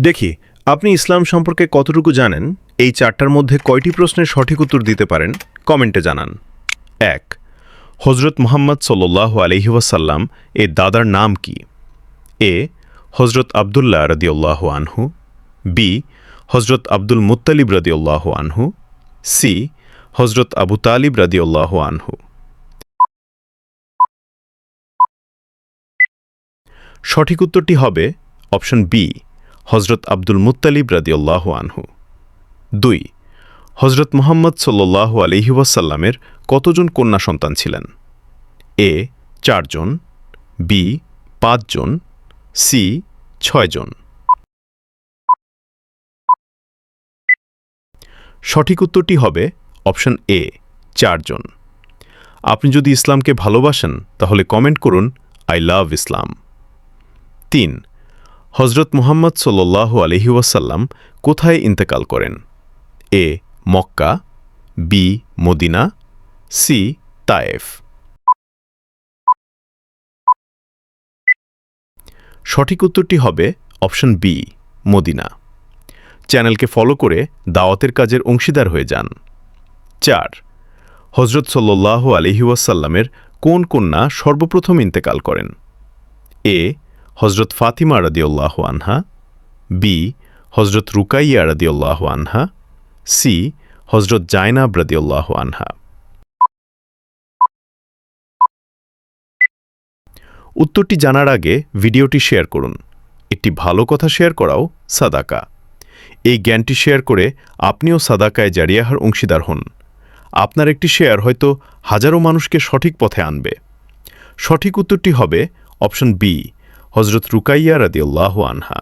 দেখি আপনি ইসলাম সম্পর্কে কতটুকু জানেন। এই চারটার মধ্যে কয়টি প্রশ্নের সঠিক উত্তর দিতে পারেন কমেন্টে জানান। ১. হজরত মুহাম্মদ সাল্লাল্লাহু আলাইহি ওয়াসাল্লাম এর দাদার নাম কি? এ. হজরত আবদুল্লাহ রাদিয়াল্লাহু আনহু, বি. হজরত আব্দুল মুত্তালিব রাদিয়াল্লাহু আনহু, সি. হজরত আবু তালিব রাদিয়াল্লাহু আনহু। সঠিক উত্তরটি হবে অপশন বি, হজরত আব্দুল মুত্তালিব রাদিয়াল্লাহু আনহু। ২. হজরত মুহাম্মদ সাল্লাল্লাহু আলাইহি ওয়াসাল্লামের কতজন কন্যা সন্তান ছিলেন? এ. ৪ জন, বি. ৫ জন, সি. ৬ জন। সঠিক উত্তরটি হবে অপশন এ, ৪ জন। আপনি যদি ইসলামকে ভালোবাসেন তাহলে কমেন্ট করুন আই লাভ ইসলাম। ৩. হজরত মুহাম্মদ সাল্লাল্লাহু আলাইহি ওয়াসাল্লাম কোথায় ইন্তেকাল করেন? A. Mecca, B. Medina, C. Taif. সঠিক উত্তরটি হবে অপশন বি, মদিনা। চ্যানেলকে ফলো করে দাওয়াতের কাজের অংশীদার হয়ে যান। ৪. হজরত সাল্লাল্লাহু আলাইহি ওয়াসাল্লামের কোন কন্যা সর্বপ্রথম ইন্তেকাল করেন? এ. হজরত ফাতিমা রাদিয়াল্লাহু আনহা, বি. হজরত রুকাইয়া রাদিয়াল্লাহু আনহা, সি. হজরত জায়নাব রাদিয়াল্লাহু আনহা। উত্তরটি জানার আগে ভিডিওটি শেয়ার করুন। একটি ভালো কথা শেয়ার করাও সাদাকা। এই জ্ঞানটি শেয়ার করে আপনিও সাদাকায় জারিয়াহার অংশীদার হন। আপনার একটি শেয়ার হয়তো হাজারো মানুষকে সঠিক পথে আনবে। সঠিক উত্তরটি হবে অপশন বি, হজরত রুকাইয়া রাদিয়াল্লাহু আনহা।